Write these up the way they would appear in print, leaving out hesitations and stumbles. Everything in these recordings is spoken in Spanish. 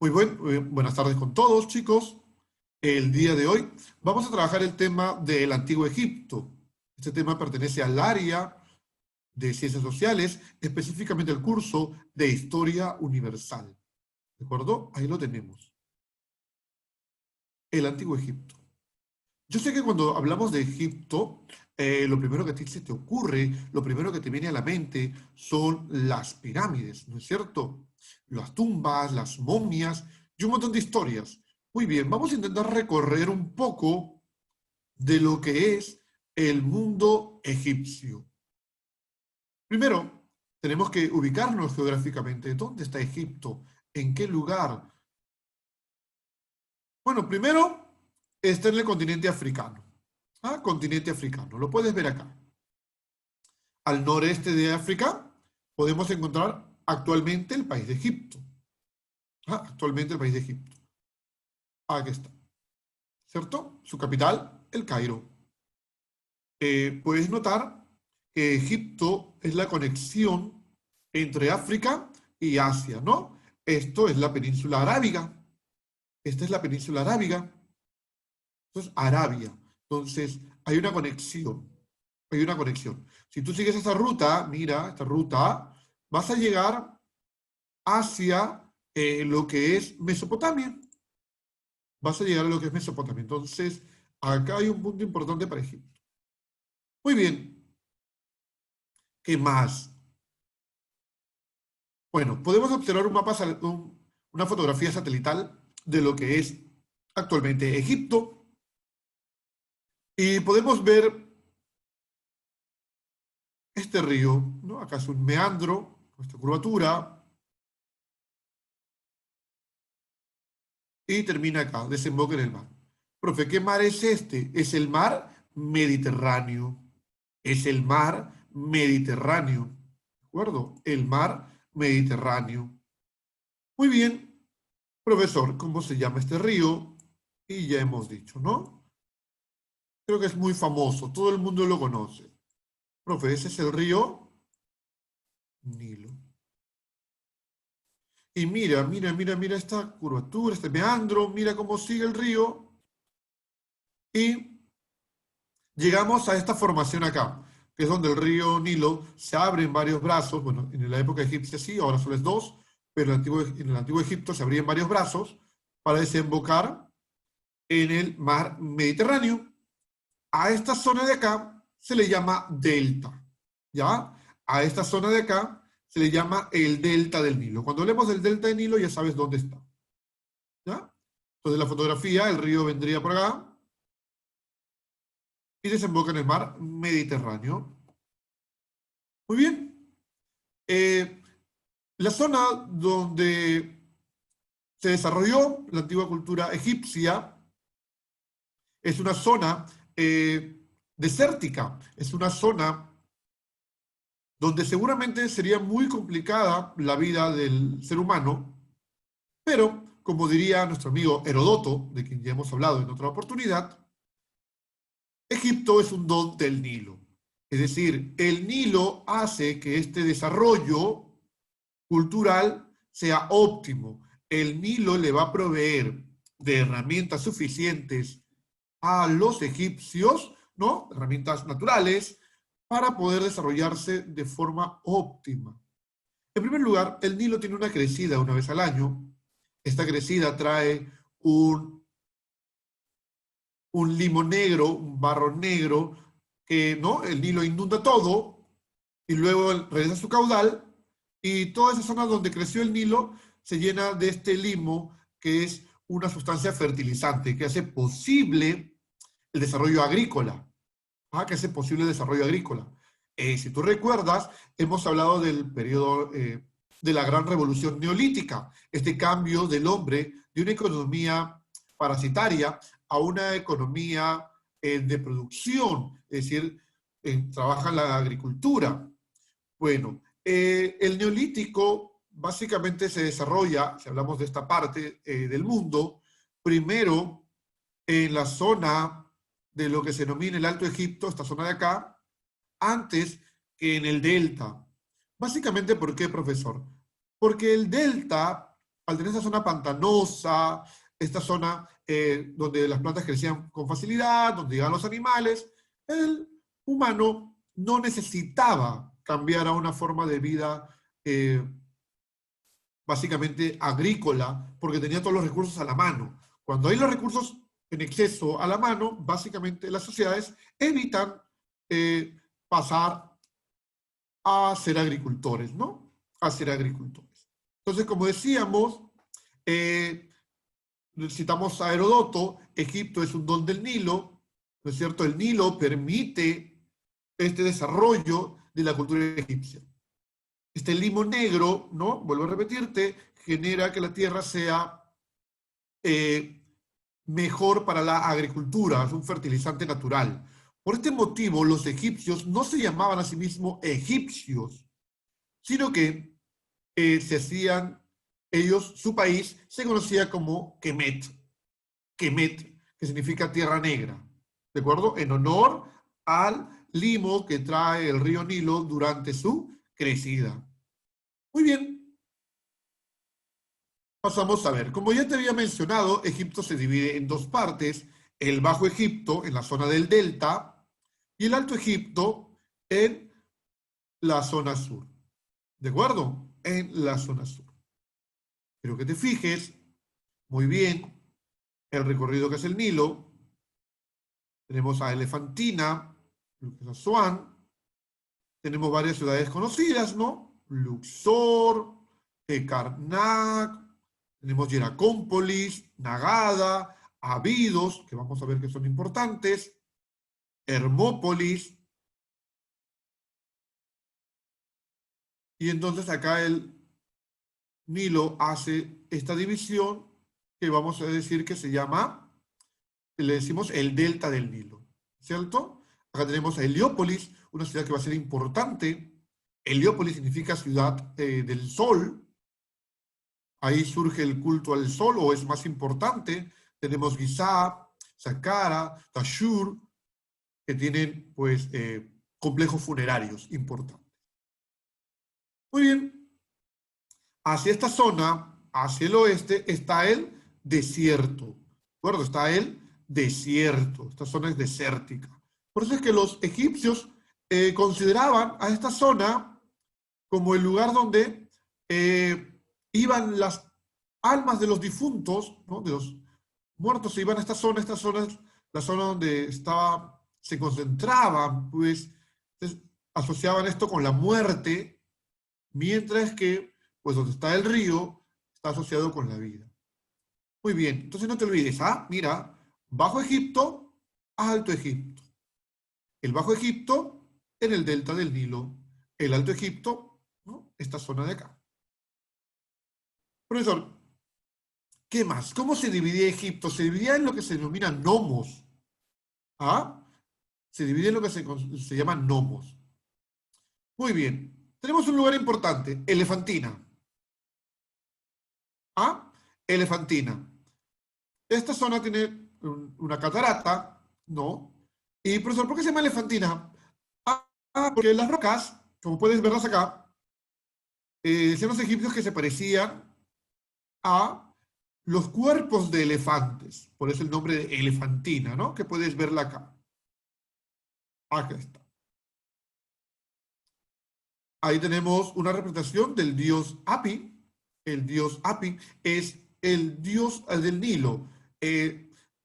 Buenas tardes con todos, chicos. El día de hoy vamos a trabajar el tema del Antiguo Egipto. Este tema pertenece al área de Ciencias Sociales, específicamente el curso de Historia Universal. ¿De acuerdo? Ahí lo tenemos. El Antiguo Egipto. Yo sé que cuando hablamos de Egipto, lo primero que a ti se te ocurre, lo primero que te viene a la mente son las pirámides, ¿no es cierto? Las tumbas, las momias y un montón de historias. Muy bien, vamos a intentar recorrer un poco de lo que es el mundo egipcio. Primero, tenemos que ubicarnos geográficamente. ¿Dónde está Egipto? ¿En qué lugar? Bueno, primero está en el continente africano. Continente africano. Lo puedes ver acá. Al noreste de África podemos encontrar actualmente el país de Egipto. Actualmente el país de Egipto. Aquí está. ¿Cierto? Su capital, el Cairo. Puedes notar que Egipto es la conexión entre África y Asia, ¿no? Esto es la península arábiga. Esta es la península arábiga. Esto es Arabia. Entonces, hay una conexión. Hay una conexión. Si tú sigues esta ruta, mira, esta ruta, vas a llegar hacia lo que es Mesopotamia. Vas a llegar a lo que es Mesopotamia. Entonces, acá hay un punto importante para Egipto. Muy bien. ¿Qué más? Bueno, podemos observar un mapa, una fotografía satelital de lo que es actualmente Egipto. Y podemos ver este río, ¿no? Acá es un meandro, esta curvatura. Y termina acá, desemboca en el mar. Profe, ¿qué mar es este? Es el mar Mediterráneo. Es el mar Mediterráneo. ¿De acuerdo? El mar Mediterráneo. Muy bien, profesor, ¿cómo se llama este río? Y ya hemos dicho, ¿no? Creo que es muy famoso, todo el mundo lo conoce. Profe, ese es el río Nilo. Y mira esta curvatura, este meandro, mira cómo sigue el río. Y llegamos a esta formación acá, que es donde el río Nilo se abre en varios brazos. Bueno, en la época egipcia sí, ahora solo es dos, pero en el antiguo Egipto se abría en varios brazos para desembocar en el mar Mediterráneo. A esta zona de acá se le llama delta, ¿ya? A esta zona de acá se le llama el delta del Nilo. Cuando hablemos del delta del Nilo ya sabes dónde está, ¿ya? Entonces la fotografía, el río vendría por acá y desemboca en el mar Mediterráneo. Muy bien. La zona donde se desarrolló la antigua cultura egipcia es una zona desértica, es una zona donde seguramente sería muy complicada la vida del ser humano, pero, como diría nuestro amigo Herodoto, de quien ya hemos hablado en otra oportunidad, Egipto es un don del Nilo. Es decir, el Nilo hace que este desarrollo cultural sea óptimo. El Nilo le va a proveer de herramientas suficientes a los egipcios, ¿no? Herramientas naturales, para poder desarrollarse de forma óptima. En primer lugar, el Nilo tiene una crecida una vez al año. Esta crecida trae un limo negro, un barro negro, que ¿no? El Nilo inunda todo y luego regresa a su caudal y toda esa zona donde creció el Nilo se llena de este limo que es una sustancia fertilizante que hace posible el desarrollo agrícola. Que hace posible el desarrollo agrícola. Si tú recuerdas, hemos hablado del periodo de la gran revolución neolítica, este cambio del hombre de una economía parasitaria a una economía de producción, es decir, trabaja en la agricultura. Bueno, el neolítico básicamente se desarrolla, si hablamos de esta parte del mundo, primero en la zona de lo que se denomina el Alto Egipto, esta zona de acá, antes que en el delta. Básicamente, ¿por qué, profesor? Porque el delta, al tener esta zona pantanosa, esta zona donde las plantas crecían con facilidad, donde llegaban los animales, el humano no necesitaba cambiar a una forma de vida básicamente agrícola, porque tenía todos los recursos a la mano. Cuando hay los recursos en exceso a la mano, básicamente las sociedades evitan pasar a ser agricultores, ¿no? A ser agricultores. Entonces, como decíamos, citamos a Heródoto, Egipto es un don del Nilo, ¿no es cierto? El Nilo permite este desarrollo de la cultura egipcia. Este limo negro, ¿no? Vuelvo a repetirte, genera que la tierra sea mejor para la agricultura, es un fertilizante natural. Por este motivo, los egipcios no se llamaban a sí mismos egipcios, sino que se hacían, ellos, su país, se conocía como Kemet, Kemet, que significa tierra negra, ¿de acuerdo? En honor al limo que trae el río Nilo durante su crecida. Muy bien, pasamos a ver. Como ya te había mencionado, Egipto se divide en dos partes, el Bajo Egipto en la zona del delta y el Alto Egipto en la zona sur. ¿De acuerdo? En la zona sur. Quiero que te fijes muy bien el recorrido que es el Nilo. Tenemos a Elefantina, lo que es Asuán. Tenemos varias ciudades conocidas, ¿no? Luxor, Karnak, tenemos Hieracómpolis, Nagada, Abidos, que vamos a ver que son importantes, Hermópolis. Y entonces acá el Nilo hace esta división que vamos a decir que se llama, le decimos el delta del Nilo, ¿cierto? Acá tenemos a Heliópolis, una ciudad que va a ser importante. Heliópolis significa ciudad del sol. Ahí surge el culto al sol, o es más importante. Tenemos Giza, Saqqara, Tashur, que tienen, pues, complejos funerarios importantes. Muy bien. Hacia esta zona, hacia el oeste, está el desierto. ¿De acuerdo? Está el desierto. Esta zona es desértica. Por eso es que los egipcios consideraban a esta zona como el lugar donde iban las almas de los difuntos, ¿no? De los muertos, se iban a esta zona es la zona donde se concentraban, pues, asociaban esto con la muerte, mientras que, pues, donde está el río, está asociado con la vida. Muy bien, entonces no te olvides, mira, Bajo Egipto, Alto Egipto. El Bajo Egipto en el delta del Nilo, el Alto Egipto, ¿no? Esta zona de acá. Profesor, ¿qué más? ¿Cómo se dividía Egipto? Se dividía en lo que se denomina nomos. Se divide en lo que se llama nomos. Muy bien. Tenemos un lugar importante, Elefantina. Elefantina. Esta zona tiene una catarata, ¿no? Y, profesor, ¿por qué se llama Elefantina? Porque las rocas, como puedes verlas acá, decían los egipcios que se parecían a los cuerpos de elefantes. Por eso el nombre de Elefantina, ¿no? Que puedes verla acá. Acá está. Ahí tenemos una representación del dios Api. El dios Api es el dios del Nilo.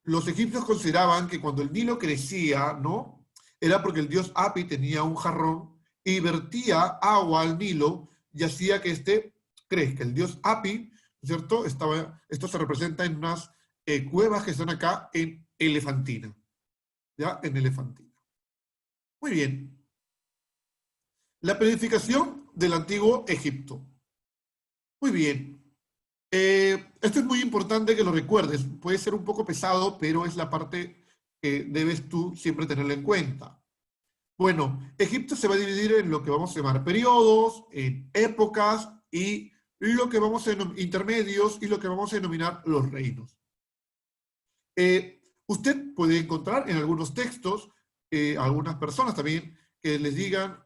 Los egipcios consideraban que cuando el Nilo crecía, ¿no? Era porque el dios Api tenía un jarrón y vertía agua al Nilo y hacía que éste crezca. El dios Api, ¿cierto? Esto se representa en unas cuevas que están acá en Elefantina. ¿Ya? En Elefantina. Muy bien. La planificación del antiguo Egipto. Muy bien. Esto es muy importante que lo recuerdes. Puede ser un poco pesado, pero es la parte que debes tú siempre tenerla en cuenta. Bueno, Egipto se va a dividir en lo que vamos a llamar periodos, en épocas y lo que vamos a intermedios y lo que vamos a denominar los reinos. Usted puede encontrar en algunos textos, algunas personas también, que les digan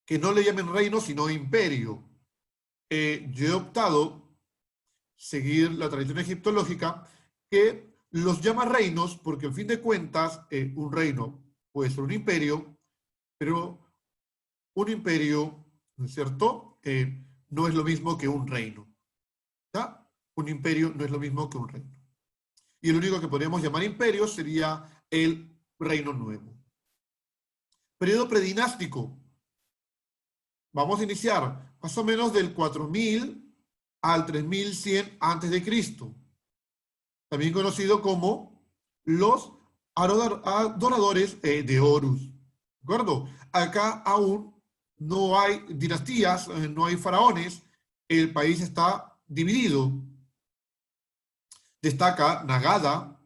que no le llamen reino, sino imperio. Yo he optado seguir la tradición egiptológica, que los llama reinos porque, al fin de cuentas, un reino puede ser un imperio, pero un imperio, ¿no es cierto?, no es lo mismo que un reino. ¿Ya? Un imperio no es lo mismo que un reino. Y el único que podríamos llamar imperio sería el Reino Nuevo. Periodo predinástico. Vamos a iniciar más o menos del 4000 al 3100 antes de Cristo, también conocido como los adoradores de Horus. ¿De acuerdo? Acá aún no hay dinastías, no hay faraones, el país está dividido. Destaca Nagada,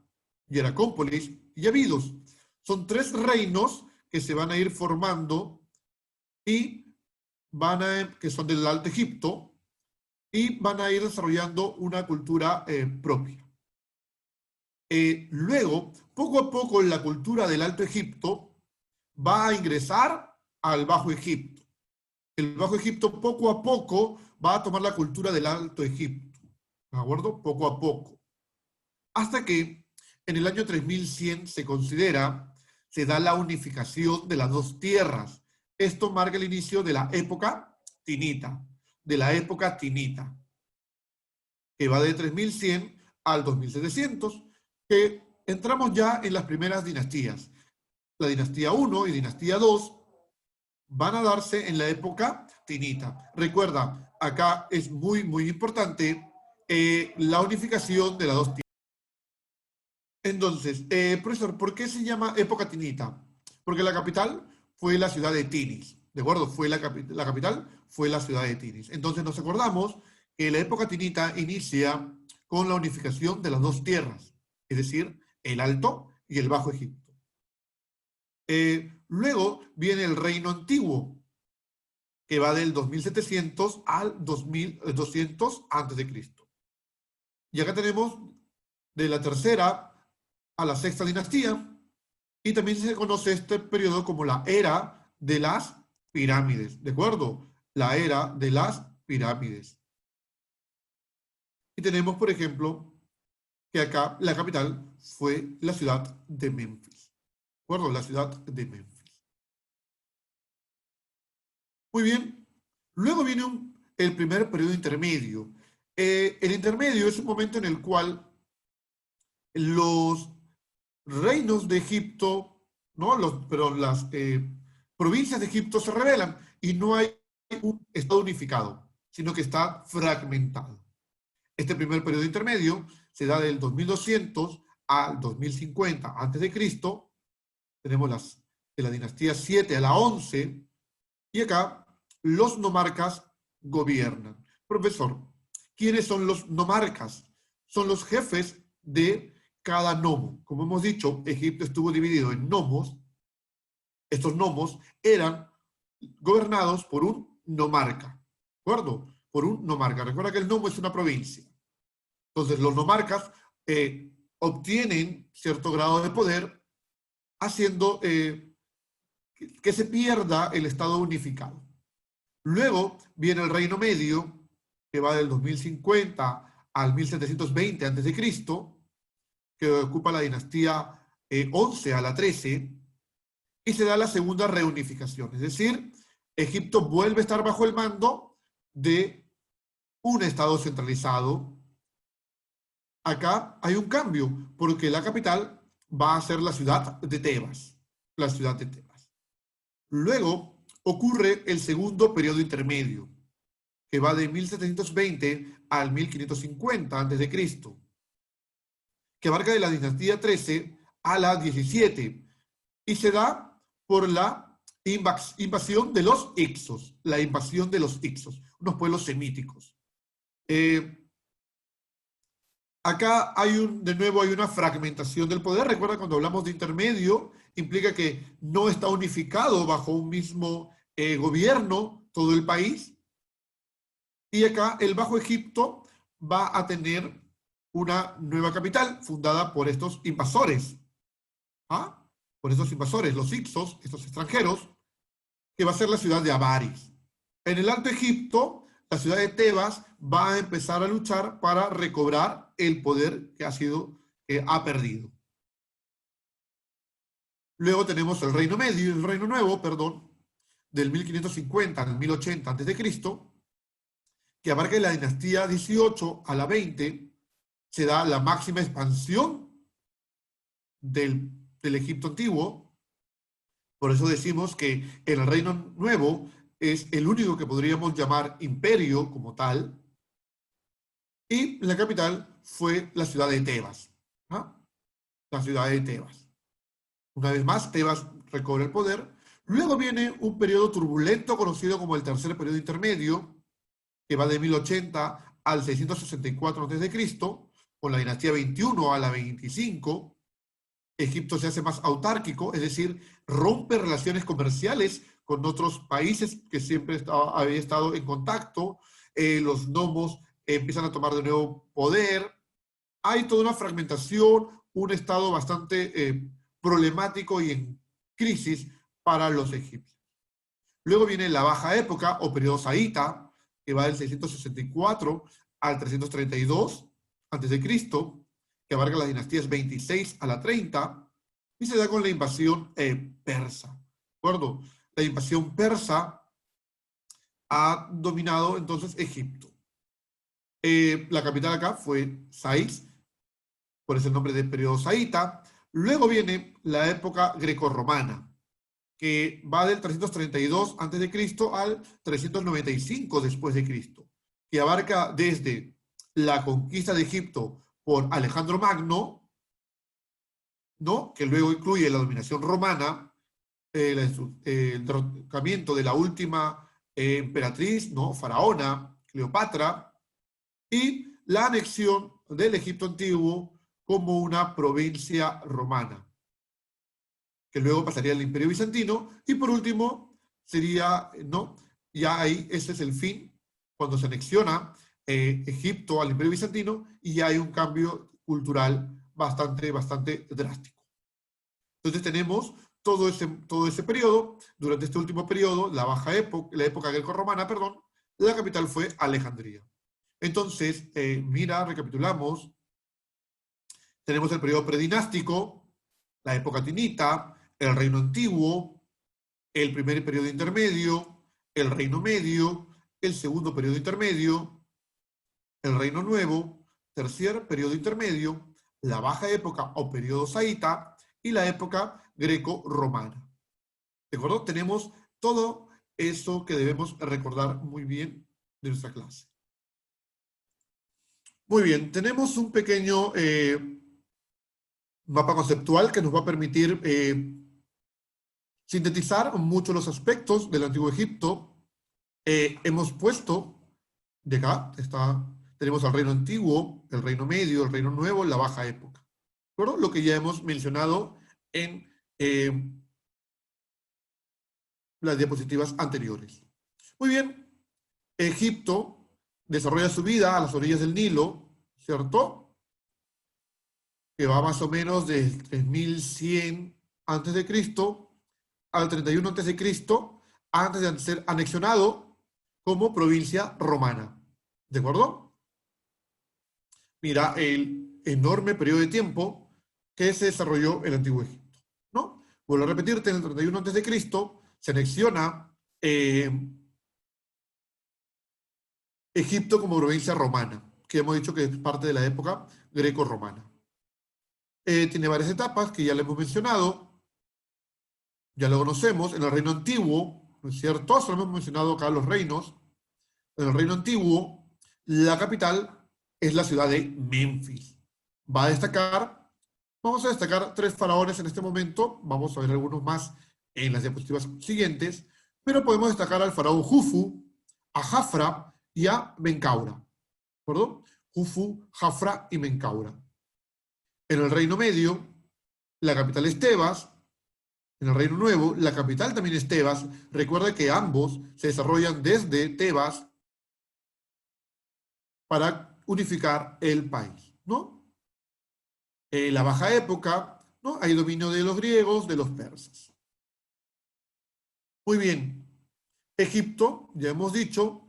Hieracómpolis y Abidos. Son tres reinos que se van a ir formando y que son del Alto Egipto, y van a ir desarrollando una cultura propia. Luego, poco a poco, la cultura del Alto Egipto va a ingresar al Bajo Egipto. El Bajo Egipto poco a poco va a tomar la cultura del Alto Egipto. ¿De acuerdo? Poco a poco. Hasta que en el año 3100 se da la unificación de las dos tierras. Esto marca el inicio de la época tinita, que va de 3100 al 2700, que entramos ya en las primeras dinastías. La dinastía 1 y dinastía 2 van a darse en la época tinita. Recuerda, acá es muy, muy importante la unificación de las dos tierras. Entonces, profesor, ¿por qué se llama época tinita? Porque la capital fue la ciudad de Tinis, ¿de acuerdo? La capital fue la ciudad de Tinis. Entonces nos acordamos que la época tinita inicia con la unificación de las dos tierras, es decir, el Alto y el Bajo Egipto. Luego viene el Reino Antiguo, que va del 2700 al 2200 a.C. Y acá tenemos de la tercera a la sexta dinastía, y también se conoce este periodo como la era de las pirámides, ¿de acuerdo? La era de las pirámides. Y tenemos, por ejemplo, que acá la capital fue la ciudad de Memphis, ¿de acuerdo? La ciudad de Memphis. Muy bien. Luego viene el primer periodo intermedio. El intermedio es un momento en el cual los reinos de Egipto, ¿no? Pero las provincias de Egipto se rebelan y no hay un estado unificado, sino que está fragmentado. Este primer periodo intermedio se da del 2200 al 2050 a.C. Tenemos de la dinastía 7 a la 11, y acá los nomarcas gobiernan. Profesor, ¿quiénes son los nomarcas? Son los jefes de cada nomo. Como hemos dicho, Egipto estuvo dividido en nomos. Estos nomos eran gobernados por un nomarca, ¿de acuerdo? Por un nomarca. Recuerda que el nomo es una provincia. Entonces, los nomarcas obtienen cierto grado de poder, haciendo que se pierda el estado unificado. Luego viene el Reino Medio, que va del 2050 al 1720 a.C., que ocupa la dinastía 11 a la 13, y se da la segunda reunificación. Es decir, Egipto vuelve a estar bajo el mando de un estado centralizado. Acá hay un cambio, porque la capital va a ser la ciudad de Tebas. La ciudad de Tebas. Luego ocurre el segundo periodo intermedio, que va de 1720 al 1550 a.C., que abarca de la dinastía 13 a la 17, y se da por la invasión de los Hicsos, unos pueblos semíticos. Acá de nuevo hay una fragmentación del poder. Recuerda, cuando hablamos de intermedio, implica que no está unificado bajo un mismo gobierno todo el país. Y acá el Bajo Egipto va a tener una nueva capital fundada por estos invasores. ¿Ah? Por estos invasores, los Hicsos, estos extranjeros, que va a ser la ciudad de Avaris. En el Alto Egipto, la ciudad de Tebas va a empezar a luchar para recobrar el poder que ha perdido. Luego tenemos el Reino Medio, el Reino Nuevo, perdón, del 1550 al 1080 a.C., que abarca de la dinastía 18 a la 20, se da la máxima expansión del Egipto antiguo. Por eso decimos que el Reino Nuevo es el único que podríamos llamar imperio como tal, y la capital fue la ciudad de Tebas, ¿no? La ciudad de Tebas. Una vez más, Tebas recobra el poder. Luego viene un periodo turbulento conocido como el tercer periodo intermedio, que va de 1080 al 664 a.C., con la dinastía 21 a la 25. Egipto se hace más autárquico, es decir, rompe relaciones comerciales con otros países que siempre había estado en contacto. Los nomos empiezan a tomar de nuevo poder. Hay toda una fragmentación, un estado bastante problemático y en crisis para los egipcios. Luego viene la Baja Época o periodo saíta, que va del 664 al 332 a.C., que abarca las dinastías 26 a la 30, y se da con la invasión persa. ¿De acuerdo? La invasión persa ha dominado entonces Egipto. La capital acá fue Sais, por ese nombre del periodo saíta. Luego viene la época grecorromana, que va del 332 a.C. al 395 después de Cristo, que abarca desde la conquista de Egipto por Alejandro Magno, ¿no? Que luego incluye la dominación romana, el derrocamiento de la última emperatriz, ¿no? Faraona, Cleopatra, y la anexión del Egipto antiguo como una provincia romana, que luego pasaría al Imperio Bizantino, y por último sería, ¿no? Ya ahí, ese es el fin, cuando se anexiona Egipto al Imperio Bizantino, y ya hay un cambio cultural bastante drástico. Entonces tenemos todo ese periodo. Durante este último periodo, la época greco-romana, perdón, la capital fue Alejandría. Entonces, mira, recapitulamos. Tenemos el periodo predinástico, la época tinita, el reino antiguo, el primer periodo intermedio, el reino medio, el segundo periodo intermedio, el reino nuevo, tercer periodo intermedio, la baja época o periodo saíta y la época greco-romana. ¿De acuerdo? Tenemos todo eso que debemos recordar muy bien de nuestra clase. Muy bien, tenemos un pequeño mapa conceptual que nos va a permitir sintetizar muchos los aspectos del Antiguo Egipto. Hemos puesto, de acá, tenemos al reino antiguo, el reino medio, el reino nuevo, la baja época. ¿De lo que ya hemos mencionado en las diapositivas anteriores. Muy bien, Egipto desarrolla su vida a las orillas del Nilo, ¿cierto? Que va más o menos del 3100 a.C. al 31 a.C., antes de ser anexionado como provincia romana. ¿De acuerdo? Mira el enorme periodo de tiempo que se desarrolló el Antiguo Egipto, ¿no? Vuelvo a repetirte, en el 31 a.C. se anexiona Egipto como provincia romana, que hemos dicho que es parte de la época greco-romana. Tiene varias etapas que ya le hemos mencionado, ya lo conocemos. En el reino antiguo, ¿no es cierto? Solo hemos mencionado acá los reinos. En el reino antiguo, la capital es la ciudad de Memphis. Vamos a destacar 3 faraones en este momento, vamos a ver algunos más en las diapositivas siguientes, pero podemos destacar al faraón Jufu, a Jafra y a Menkaura. ¿De acuerdo? Jufu, Jafra y Menkaura. En el Reino Medio, la capital es Tebas. En el Reino Nuevo, la capital también es Tebas. Recuerda que ambos se desarrollan desde Tebas para unificar el país, ¿no? La baja época, ¿no? Hay dominio de los griegos, de los persas. Muy bien. Egipto, ya hemos dicho,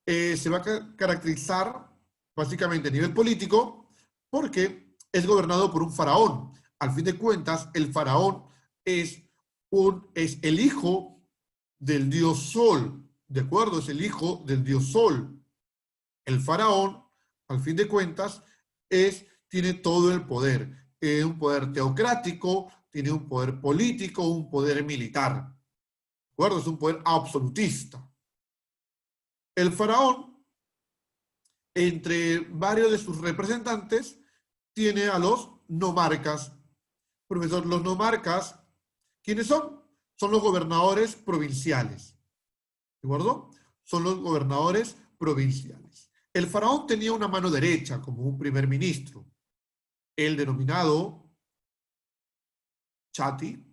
se va a caracterizar básicamente a nivel político porque es gobernado por un faraón. Al fin de cuentas, el faraón es el hijo del dios Sol, ¿de acuerdo? Es el hijo del dios Sol. El faraón, al fin de cuentas, tiene todo el poder. Un poder teocrático, tiene un poder político, un poder militar. ¿De acuerdo? Es un poder absolutista. El faraón, entre varios de sus representantes, tiene a los nomarcas. Profesor, los nomarcas, ¿quiénes son? Son los gobernadores provinciales. ¿De acuerdo? Son los gobernadores provinciales. El faraón tenía una mano derecha como un primer ministro, el denominado Chati,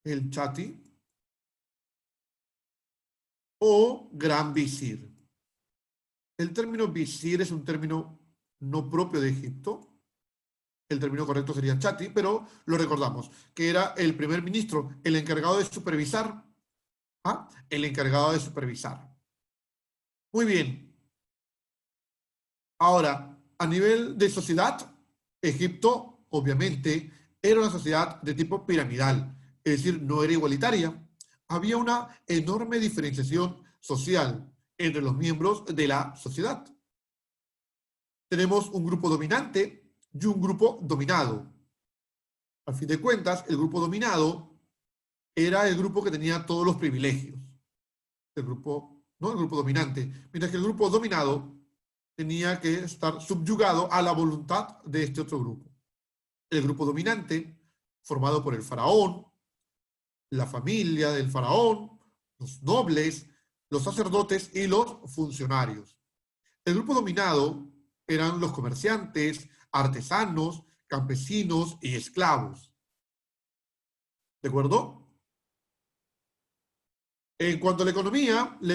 el Chati, o gran visir. El término visir es un término no propio de Egipto. El término correcto sería Chati, pero lo recordamos, que era el primer ministro, el encargado de supervisar. ¿Ah? El encargado de supervisar. Muy bien. Ahora, a nivel de sociedad, Egipto, obviamente, era una sociedad de tipo piramidal, es decir, no era igualitaria. Había una enorme diferenciación social entre los miembros de la sociedad. Tenemos un grupo dominante y un grupo dominado. Al fin de cuentas, el grupo dominado era el grupo que tenía todos los privilegios. El grupo, ¿no? El grupo dominante. Mientras que el grupo dominado tenía que estar subyugado a la voluntad de este otro grupo. El grupo dominante, formado por el faraón, la familia del faraón, los nobles, los sacerdotes y los funcionarios. El grupo dominado eran los comerciantes, artesanos, campesinos y esclavos. ¿De acuerdo? En cuanto a la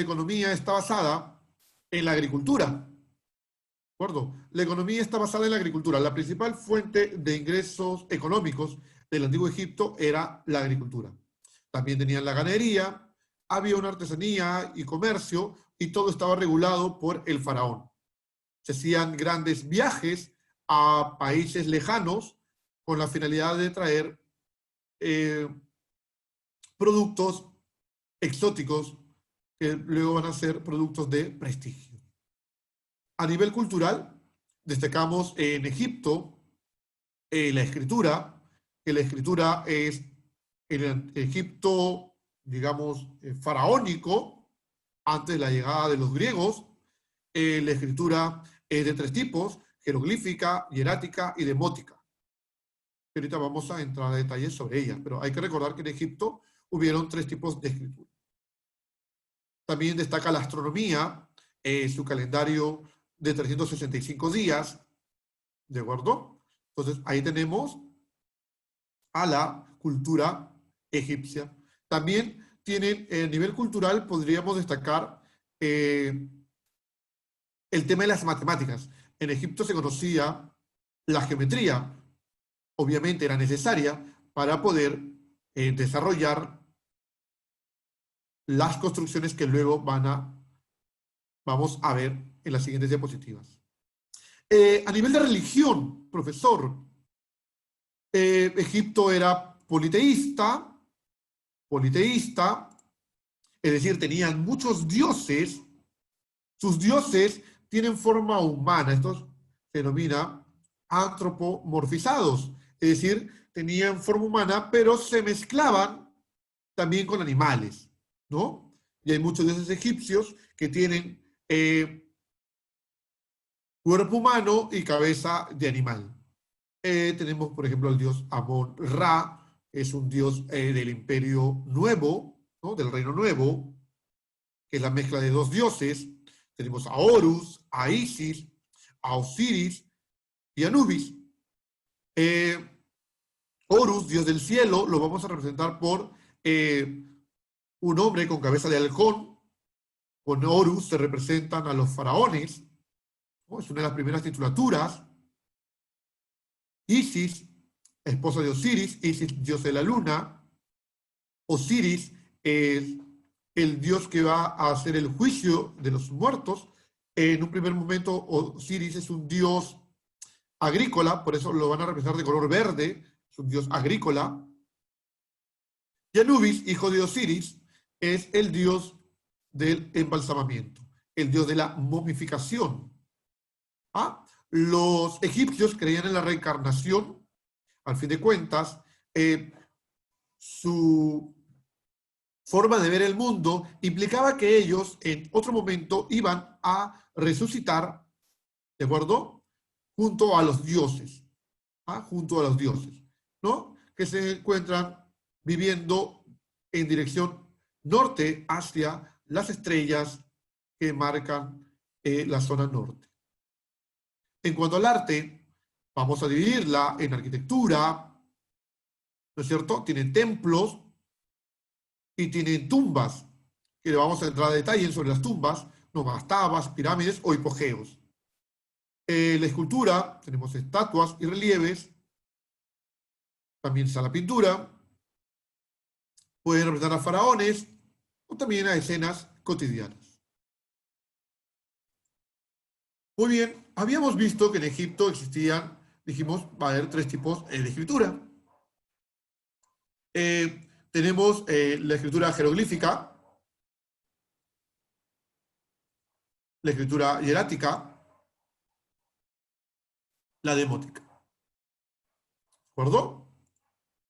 economía está basada en la agricultura. ¿De acuerdo? La economía está basada en la agricultura. La principal fuente de ingresos económicos del antiguo Egipto era la agricultura. También tenían la ganadería, había una artesanía y comercio, y todo estaba regulado por el faraón. Se hacían grandes viajes a países lejanos con la finalidad de traer productos exóticos que luego van a ser productos de prestigio. A nivel cultural, destacamos en Egipto la escritura, que la escritura es en el Egipto, digamos, faraónico, antes de la llegada de los griegos. La escritura es de tres tipos: jeroglífica, hierática y demótica. Ahorita vamos a entrar a detalles sobre ellas, pero hay que recordar que en Egipto hubieron tres tipos de escritura. También destaca la astronomía, su calendario de 365 días, ¿de acuerdo? Entonces, ahí tenemos a la cultura egipcia. También tienen, a nivel cultural, podríamos destacar el tema de las matemáticas. En Egipto se conocía la geometría, obviamente era necesaria para poder desarrollar las construcciones que luego vamos a ver en las siguientes diapositivas. A nivel de religión, profesor, Egipto era politeísta, es decir, tenían muchos dioses. Sus dioses tienen forma humana, esto se denomina antropomorfizados, es decir, tenían forma humana, pero se mezclaban también con animales, ¿no? Y hay muchos dioses egipcios que tienen cuerpo humano y cabeza de animal. Tenemos, por ejemplo, al dios Amon-Ra, es un dios del Imperio Nuevo, ¿no? Del Reino Nuevo, que es la mezcla de dos dioses. Tenemos a Horus, a Isis, a Osiris y a Anubis. Horus, dios del cielo, lo vamos a representar por un hombre con cabeza de halcón. Con Horus se representan a los faraones, ¿no? Es una de las primeras titulaturas. Isis, esposa de Osiris, Isis, dios de la luna. Osiris es el dios que va a hacer el juicio de los muertos. En un primer momento, Osiris es un dios agrícola, por eso lo van a representar de color verde, es un dios agrícola. Y Anubis, hijo de Osiris, es el dios del embalsamamiento, el dios de la momificación. ¿Ah? Los egipcios creían en la reencarnación. Al fin de cuentas, su forma de ver el mundo implicaba que ellos en otro momento iban a resucitar, ¿de acuerdo? Junto a los dioses, ¿ah? Junto a los dioses, ¿no? Que se encuentran viviendo en dirección norte hacia las estrellas que marcan la zona norte. En cuanto al arte, vamos a dividirla en arquitectura, ¿no es cierto? Tienen templos y tienen tumbas, que le vamos a entrar a detalle sobre las tumbas, no mastabas, pirámides o hipogeos. La escultura, tenemos estatuas y relieves, también está la pintura, pueden representar a faraones o también a escenas cotidianas. Muy bien, habíamos visto que en Egipto existían, dijimos, va a haber tres tipos de escritura. Tenemos la escritura jeroglífica, la escritura hierática, la demótica. ¿De acuerdo?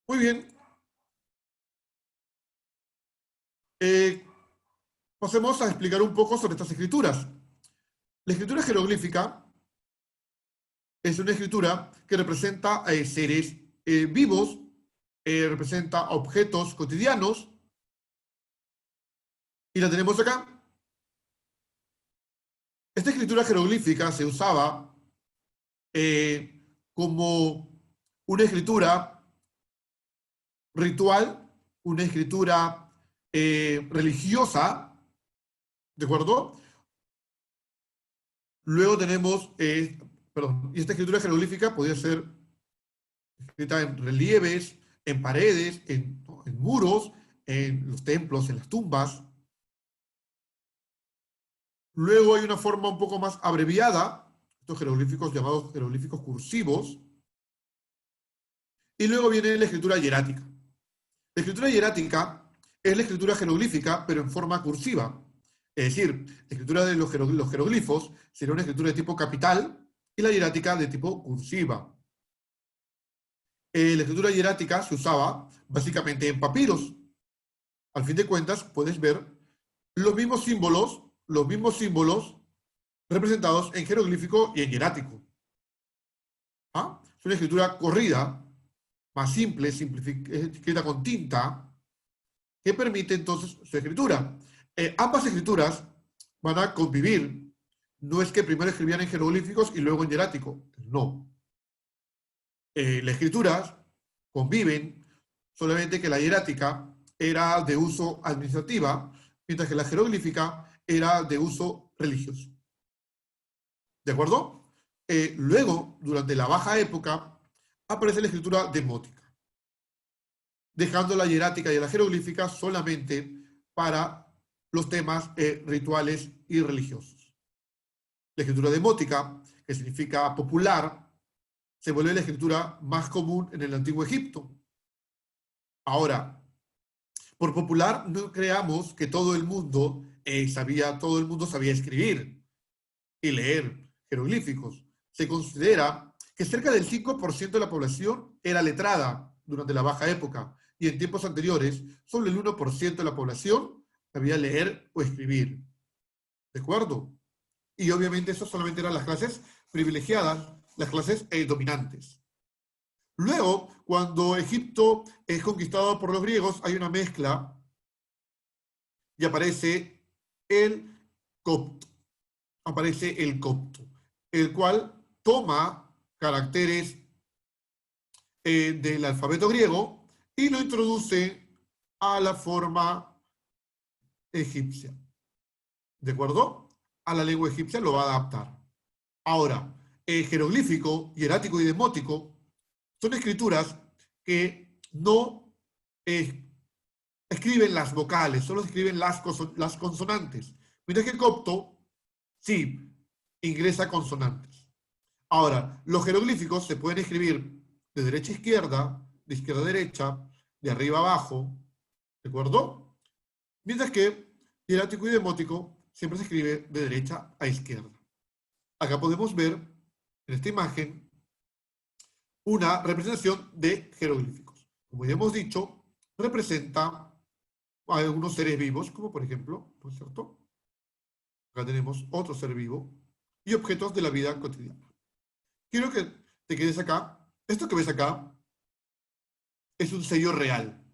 Muy bien. Pasemos a explicar un poco sobre estas escrituras. La escritura jeroglífica es una escritura que representa seres vivos, representa objetos cotidianos, y la tenemos acá. Esta escritura jeroglífica se usaba como una escritura ritual, una escritura religiosa, ¿de acuerdo? Luego tenemos, perdón, y esta escritura jeroglífica podía ser escrita en relieves, en paredes, en muros, en los templos, en las tumbas. Luego hay una forma un poco más abreviada, estos jeroglíficos llamados jeroglíficos cursivos. Y luego viene la escritura hierática. La escritura hierática es la escritura jeroglífica, pero en forma cursiva. Es decir, la escritura de los jeroglifos sería una escritura de tipo capital y la hierática de tipo cursiva. La escritura hierática se usaba básicamente en papiros. Al fin de cuentas, puedes ver los mismos símbolos representados en jeroglífico y en hierático. ¿Ah? Es una escritura corrida, más simple, escrita con tinta, que permite entonces su escritura. Ambas escrituras van a convivir. No es que primero escribían en jeroglíficos y luego en hierático. No. Las escrituras conviven, solamente que la hierática era de uso administrativa, mientras que la jeroglífica era de uso religioso. ¿De acuerdo? Luego, durante la Baja Época, aparece la escritura demótica, dejando la hierática y la jeroglífica solamente para los temas rituales y religiosos. La escritura demótica, que significa popular, se vuelve la escritura más común en el Antiguo Egipto. Ahora, por popular no creamos que todo el mundo sabía escribir y leer jeroglíficos. Se considera que cerca del 5% de la población era letrada durante la Baja Época y en tiempos anteriores solo el 1% de la población sabía leer o escribir. ¿De acuerdo? Y obviamente eso solamente eran las clases privilegiadas, las clases dominantes. Luego, cuando Egipto es conquistado por los griegos, hay una mezcla y aparece el copto. Aparece el copto, el cual toma caracteres del alfabeto griego y lo introduce a la forma egipcia. ¿De acuerdo? A la lengua egipcia lo va a adaptar. Ahora, jeroglífico, hierático y demótico son escrituras que no escriben las vocales, solo escriben las consonantes. Mientras que el copto, sí, ingresa consonantes. Ahora, los jeroglíficos se pueden escribir de derecha a izquierda, de izquierda a derecha, de arriba a abajo, ¿de acuerdo? Mientras que hierático y demótico siempre se escribe de derecha a izquierda. Acá podemos ver, en esta imagen, una representación de jeroglíficos. Como ya hemos dicho, representa a algunos seres vivos, como por ejemplo, ¿no es cierto? Acá tenemos otro ser vivo y objetos de la vida cotidiana. Quiero que te quedes acá. Esto que ves acá es un sello real.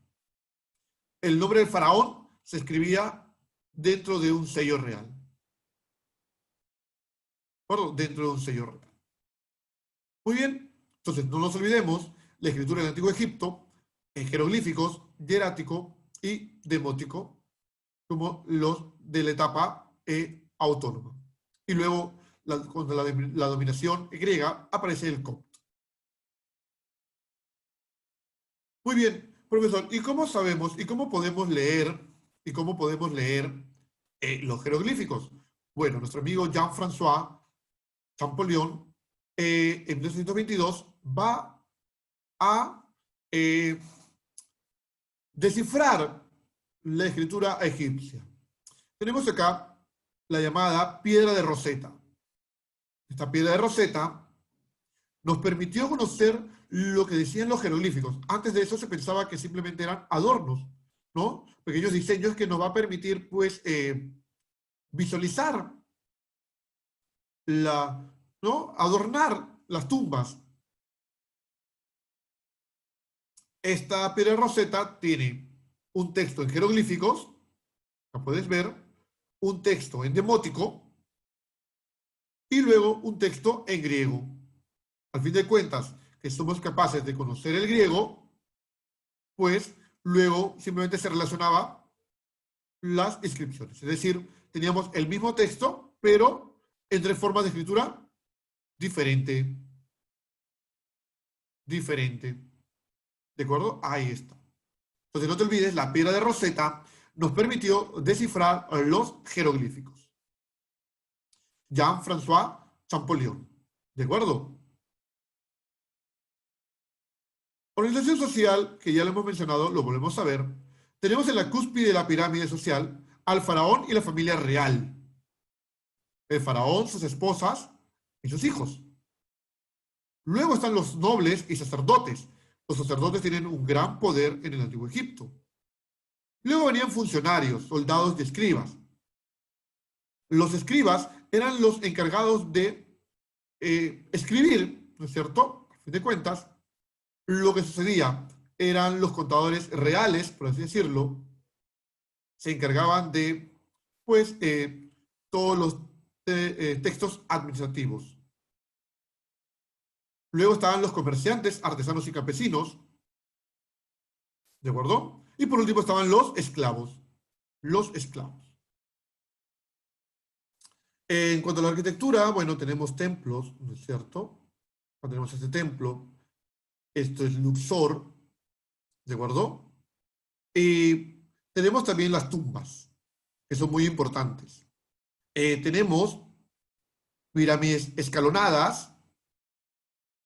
El nombre del faraón se escribía dentro de un sello real. ¿De acuerdo? Dentro de un sello real. Muy bien. Entonces, no nos olvidemos, la escritura del Antiguo Egipto, en jeroglíficos, hierático y demótico, como los de la etapa autónoma. Y luego, con la dominación griega, aparece el copto. Muy bien, profesor, ¿y cómo sabemos y cómo podemos leer los jeroglíficos? Bueno, nuestro amigo Jean-François Champollion en 1922 va a descifrar la escritura egipcia. Tenemos acá la llamada piedra de Rosetta. Esta piedra de Rosetta nos permitió conocer lo que decían los jeroglíficos. Antes de eso se pensaba que simplemente eran adornos, ¿no? Pequeños diseños que nos va a permitir, pues, visualizar ¿no? Adornar las tumbas. Esta piedra de Rosetta tiene un texto en jeroglíficos, lo puedes ver, un texto en demótico y luego un texto en griego. Al fin de cuentas, que somos capaces de conocer el griego, pues luego simplemente se relacionaba las inscripciones. Es decir, teníamos el mismo texto, pero entre formas de escritura diferente. ¿De acuerdo? Ahí está. Entonces no te olvides, la piedra de Rosetta nos permitió descifrar los jeroglíficos. Jean-François Champollion. ¿De acuerdo? Organización social, que ya lo hemos mencionado, lo volvemos a ver. Tenemos en la cúspide de la pirámide social al faraón y la familia real. El faraón, sus esposas y sus hijos. Luego están los nobles y sacerdotes. Los sacerdotes tienen un gran poder en el Antiguo Egipto. Luego venían funcionarios, soldados y escribas. Los escribas eran los encargados de escribir, ¿no es cierto? A fin de cuentas, lo que sucedía eran los contadores reales, por así decirlo, se encargaban de, pues, todos los textos administrativos. Luego estaban los comerciantes, artesanos y campesinos, ¿de acuerdo? Y por último estaban los esclavos. Los esclavos. En cuanto a la arquitectura, bueno, tenemos templos, ¿no es cierto? Tenemos este templo. Esto es Luxor, ¿de acuerdo? Y tenemos también las tumbas, que son muy importantes. Tenemos pirámides escalonadas,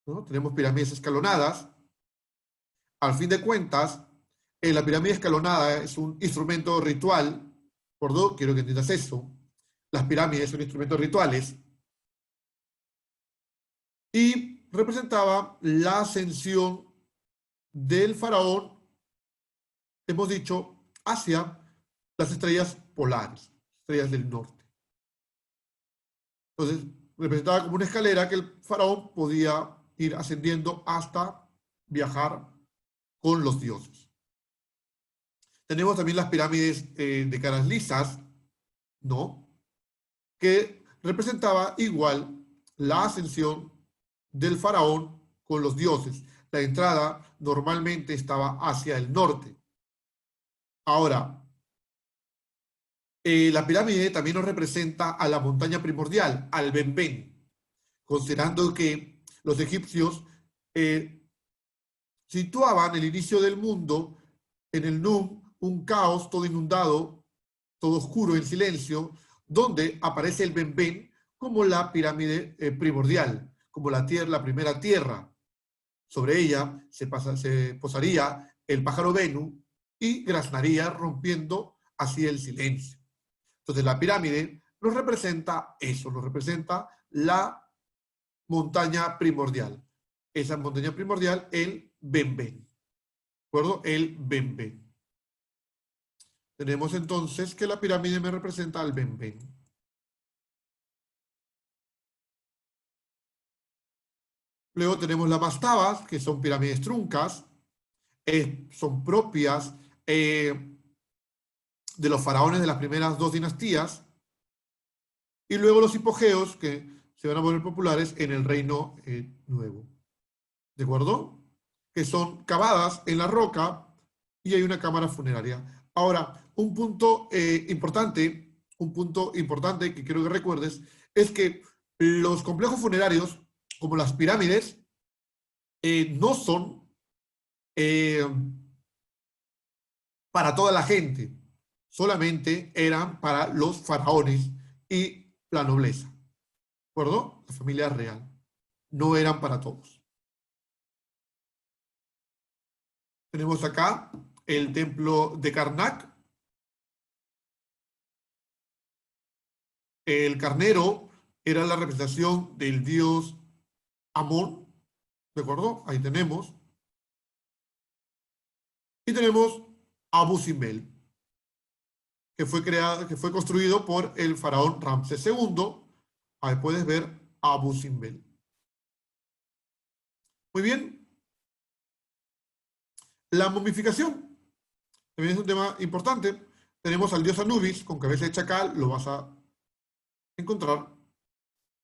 ¿no? Tenemos pirámides escalonadas. Al fin de cuentas, la pirámide escalonada es un instrumento ritual, ¿de acuerdo? Quiero que entiendas eso. Las pirámides son instrumentos rituales. Y representaba la ascensión del faraón, hemos dicho, hacia las estrellas polares, estrellas del norte. Entonces, representaba como una escalera que el faraón podía ir ascendiendo hasta viajar con los dioses. Tenemos también las pirámides de caras lisas, ¿no? Que representaba igual la ascensión del faraón con los dioses. La entrada normalmente estaba hacia el norte. Ahora, la pirámide también nos representa a la montaña primordial, al Benben, considerando que los egipcios situaban el inicio del mundo en el Num un caos todo inundado, todo oscuro, en silencio, donde aparece el Benben como la pirámide primordial, como la primera tierra. Sobre ella se posaría el pájaro Venu y graznaría rompiendo así el silencio. Entonces la pirámide nos representa eso, nos representa la montaña primordial. Esa montaña primordial, el Benben. ¿De acuerdo? El Benben. Tenemos entonces que la pirámide me representa al Benben. Luego tenemos las mastabas, que son pirámides truncas, son propias de los faraones de las primeras dos dinastías, y luego los hipogeos, que se van a volver populares en el Reino Nuevo. ¿De acuerdo? Que son cavadas en la roca y hay una cámara funeraria. Ahora, un punto importante que quiero que recuerdes, es que los complejos funerarios, como las pirámides, no son para toda la gente, solamente eran para los faraones y la nobleza, ¿de acuerdo? La familia real, no eran para todos. Tenemos acá el templo de Karnak. El carnero era la representación del dios Amón, ¿de acuerdo? Ahí tenemos. Y tenemos Abu Simbel, que fue construido por el faraón Ramsés II. Ahí puedes ver Abu Simbel. Muy bien. La momificación también es un tema importante. Tenemos al dios Anubis con cabeza de chacal, lo vas a encontrar,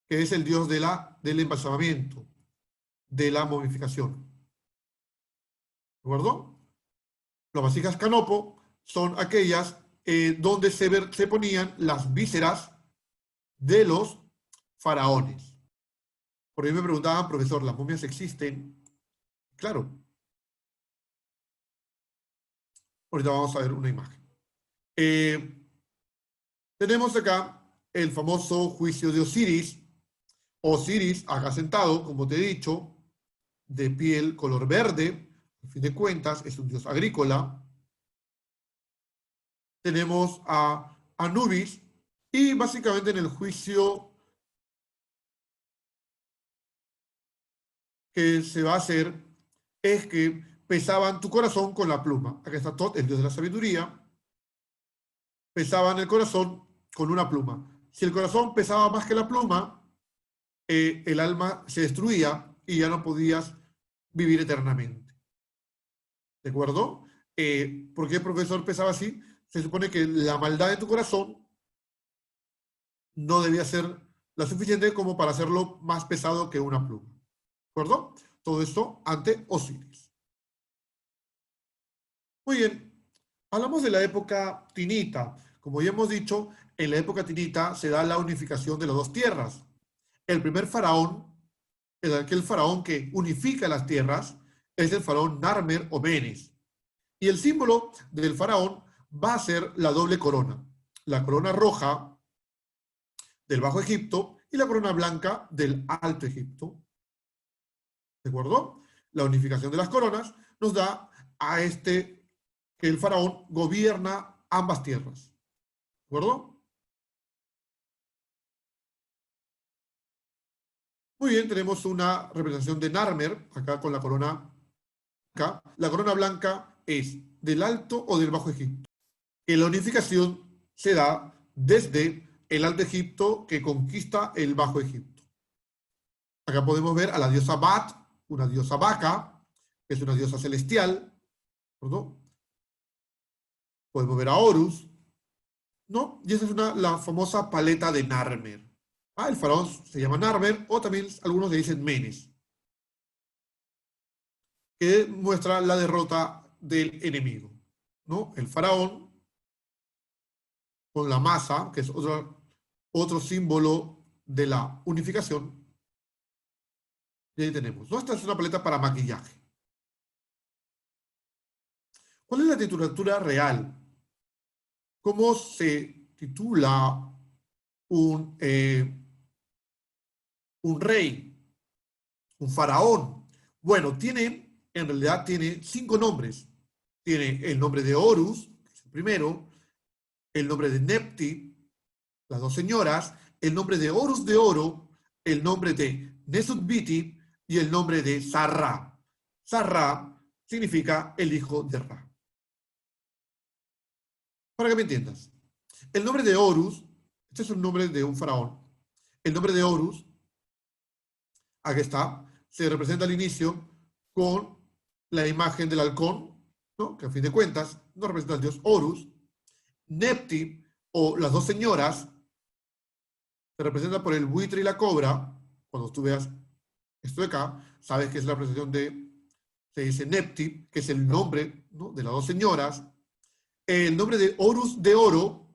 que es el dios del embalsamamiento, de la momificación. ¿De acuerdo? Las vasijas canopo son aquellas donde se ponían las vísceras de los faraones. Por ahí me preguntaban, profesor, ¿las momias existen? Claro. Ahorita vamos a ver una imagen. Tenemos acá el famoso juicio de Osiris. Osiris, acá sentado, como te he dicho, de piel color verde, a fin de cuentas, es un dios agrícola. Tenemos a Anubis, y básicamente en el juicio que se va a hacer es que pesaban tu corazón con la pluma. Acá está Tot, el dios de la sabiduría. Pesaban el corazón con una pluma. Si el corazón pesaba más que la pluma, el alma se destruía y ya no podías vivir eternamente. ¿De acuerdo? ¿Por qué el profesor pesaba así? Se supone que la maldad de tu corazón no debía ser la suficiente como para hacerlo más pesado que una pluma. ¿De acuerdo? Todo esto ante Osiris. Muy bien. Hablamos de la época tinita. Como ya hemos dicho, en la época tinita se da la unificación de las dos tierras. El primer faraón, aquel faraón que unifica las tierras, es el faraón Narmer o Menes. Y el símbolo del faraón va a ser la doble corona. La corona roja del Bajo Egipto y la corona blanca del Alto Egipto. ¿De acuerdo? La unificación de las coronas nos da a que el faraón gobierna ambas tierras. ¿De acuerdo? Muy bien, tenemos una representación de Narmer, acá con la corona blanca. La corona blanca es del Alto o del Bajo Egipto. Que la unificación se da desde el Alto Egipto que conquista el Bajo Egipto. Acá podemos ver a la diosa Bat, una diosa vaca, que es una diosa celestial, ¿no? Podemos ver a Horus, ¿no? Y esa es la famosa paleta de Narmer. El faraón se llama Narmer, o también algunos le dicen Menes, que muestra la derrota del enemigo, ¿no? El faraón con la masa, que es otro símbolo de la unificación. Y ahí tenemos, ¿no? Esta es una paleta para maquillaje. ¿Cuál es la titulatura real? ¿Cómo se titula un rey, un faraón? Bueno, en realidad tiene 5 nombres. Tiene el nombre de Horus, que es el primero, el nombre de Nepti, las dos señoras, el nombre de Horus de Oro, el nombre de Nesut-Biti y el nombre de Sarra. Sarra significa el hijo de Ra. Para que me entiendas. El nombre de Horus, este es un nombre de un faraón. El nombre de Horus, aquí está, se representa al inicio con la imagen del halcón, ¿no? Que a fin de cuentas no representa al dios Horus. Nepti, o las dos señoras, se representa por el buitre y la cobra. Cuando tú veas esto de acá, sabes que es la representación se dice Nepti, que es el nombre, ¿no?, de las dos señoras. El nombre de Horus de oro,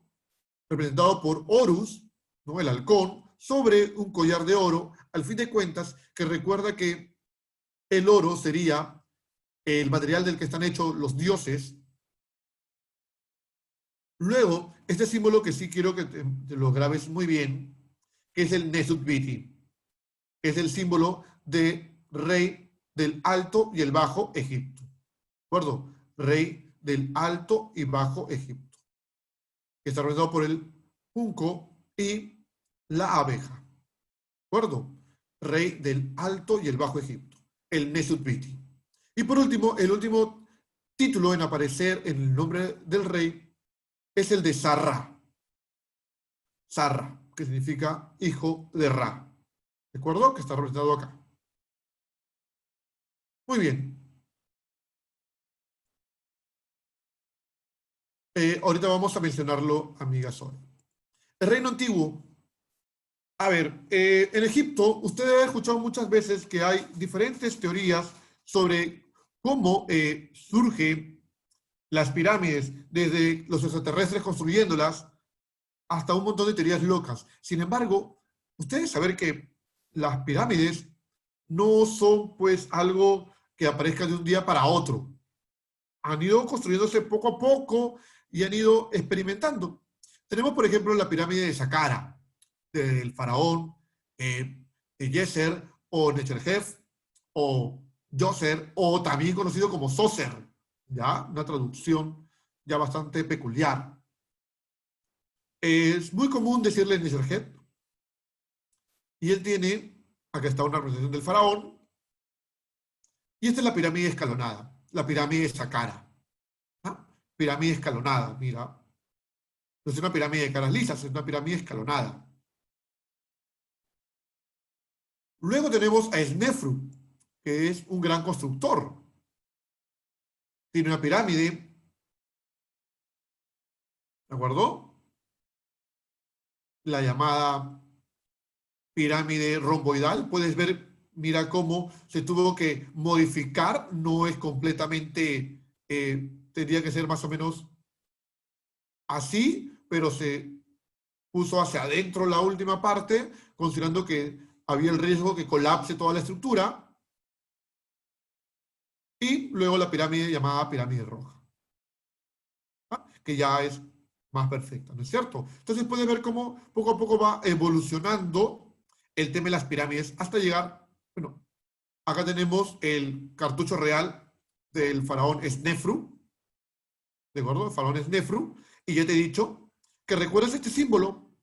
representado por Horus, ¿no?, el halcón, sobre un collar de oro, al fin de cuentas, que recuerda que el oro sería el material del que están hechos los dioses. Luego, este símbolo que sí quiero que te lo grabes muy bien, que es el Nesut-Biti, que es el símbolo de rey del Alto y el Bajo Egipto. ¿De acuerdo? Rey del Alto y Bajo Egipto, que está representado por el junco y la abeja. ¿De acuerdo? Rey del Alto y el Bajo Egipto, el Nesut-Biti. Y por último, el último título en aparecer en el nombre del rey es el de Sarra. Sarra, que significa hijo de Ra. ¿De acuerdo? Que está representado acá. Muy bien. Ahorita vamos a mencionarlo, amiga Sol. El reino antiguo. A ver, en Egipto, usted ha escuchado muchas veces que hay diferentes teorías sobre cómo surgen las pirámides, desde los extraterrestres construyéndolas hasta un montón de teorías locas. Sin embargo, ustedes saben que las pirámides no son pues algo que aparezca de un día para otro. Han ido construyéndose poco a poco y han ido experimentando. Tenemos, por ejemplo, la pirámide de Saqqara, del faraón Djeser o Necherjef o Djoser, o también conocido como Soser, ¿ya? Una traducción ya bastante peculiar. Es muy común decirle Necherjef, y él tiene, acá está una representación del faraón, y esta es la pirámide escalonada, la pirámide de Saqqara. ¿Ah? Pirámide escalonada, mira. No es una pirámide de caras lisas, es una pirámide escalonada. Luego tenemos a Snefru, que es un gran constructor. Tiene una pirámide, ¿de acuerdo? La llamada pirámide romboidal. Puedes ver, mira cómo se tuvo que modificar, no es completamente, tendría que ser más o menos así, pero se puso hacia adentro la última parte, considerando que había el riesgo que colapse toda la estructura. Y luego la pirámide llamada pirámide roja, ¿ah?, que ya es más perfecta, ¿no es cierto? Entonces puedes ver cómo poco a poco va evolucionando el tema de las pirámides hasta llegar, bueno, acá tenemos el cartucho real del faraón Snefru, ¿de acuerdo? El faraón Snefru, y ya te he dicho que recuerdas este símbolo,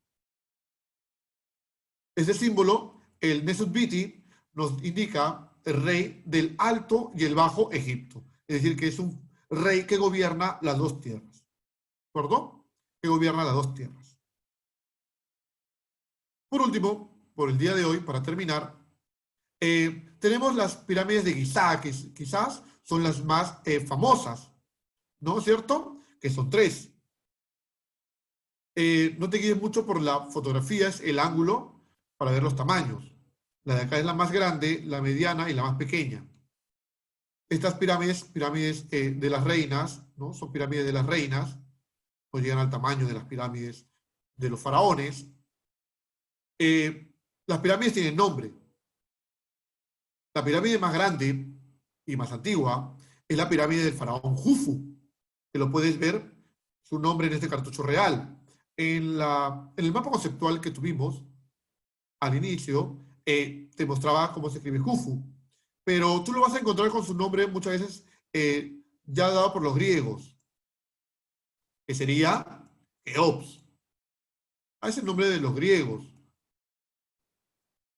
el Nesut-Biti, nos indica el rey del Alto y el Bajo Egipto. Es decir, que es un rey que gobierna las dos tierras. ¿De acuerdo? Que gobierna las dos tierras. Por último, por el día de hoy, para terminar, tenemos las pirámides de Giza, que quizás son las más famosas, ¿no es cierto? Que son 3. No te guíes mucho por la fotografía, es el ángulo para ver los tamaños. La de acá es la más grande, la mediana y la más pequeña. Estas pirámides de las reinas, ¿no? Son pirámides de las reinas, no llegan al tamaño de las pirámides de los faraones. Las pirámides tienen nombre. La pirámide más grande y más antigua es la pirámide del faraón Jufu. que lo puedes ver, su nombre en este cartucho real. En el mapa conceptual que tuvimos al inicio, te mostraba cómo se escribe Jufu, pero tú lo vas a encontrar con su nombre muchas veces ya dado por los griegos, que sería Keops. Es el nombre de los griegos.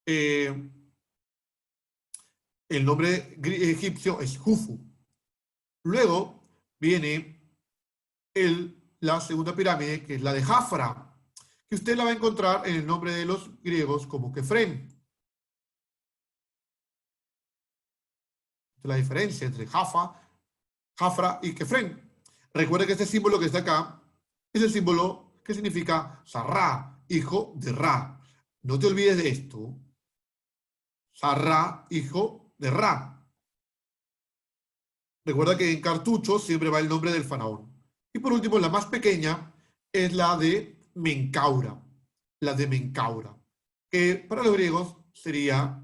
Eh, el nombre egipcio es Jufu. Luego viene la segunda pirámide, que es la de Jafra, que usted la va a encontrar en el nombre de los griegos como Kefren. La diferencia entre Jafra y Kefren. Recuerde que este símbolo que está acá es el símbolo que significa Sarra, hijo de Ra. No te olvides de esto. Sarra, hijo de Ra. Recuerda que en cartucho siempre va el nombre del faraón. Y por último, la más pequeña es la de Menkaura. La de Menkaura, que para los griegos sería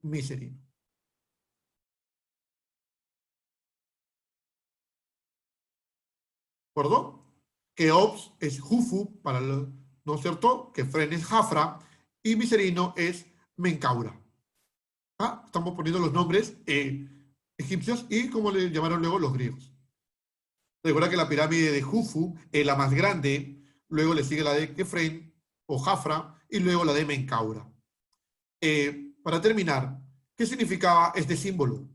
Miserino. ¿De acuerdo? Keops es Jufu, para los, ¿no es cierto? Kefren es Jafra y Miserino es Menkaura. ¿Ah? Estamos poniendo los nombres egipcios y como le llamaron luego los griegos. Recuerda que la pirámide de Jufu es la más grande, luego le sigue la de Kefren o Jafra y luego la de Menkaura. Para terminar, ¿qué significaba este símbolo?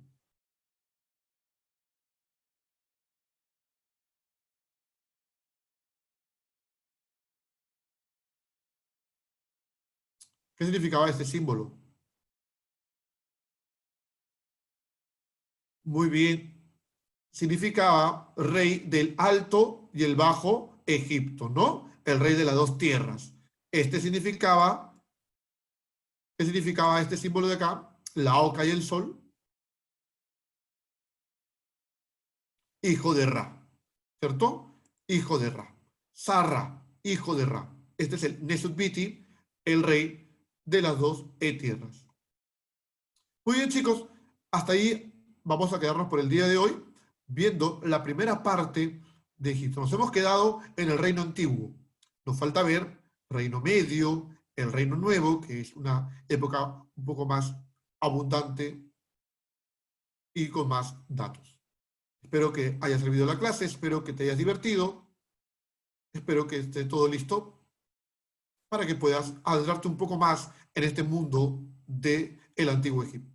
¿Qué significaba este símbolo? Muy bien, significaba rey del Alto y el Bajo Egipto, ¿no? El rey de las dos tierras. Este significaba, ¿qué significaba este símbolo de acá? La oca y el sol, hijo de Ra, ¿cierto? Hijo de Ra. Sarra, hijo de Ra. Este es el Nesut-Biti, el rey de las dos tierras. Muy bien, chicos, hasta ahí vamos a quedarnos por el día de hoy viendo la primera parte de Egipto. Nos hemos quedado en el reino antiguo. Nos falta ver reino medio, el reino nuevo, que es una época un poco más abundante y con más datos. Espero que haya servido la clase, espero que te hayas divertido, espero que esté todo listo para que puedas adentrarte un poco más en este mundo del antiguo Egipto.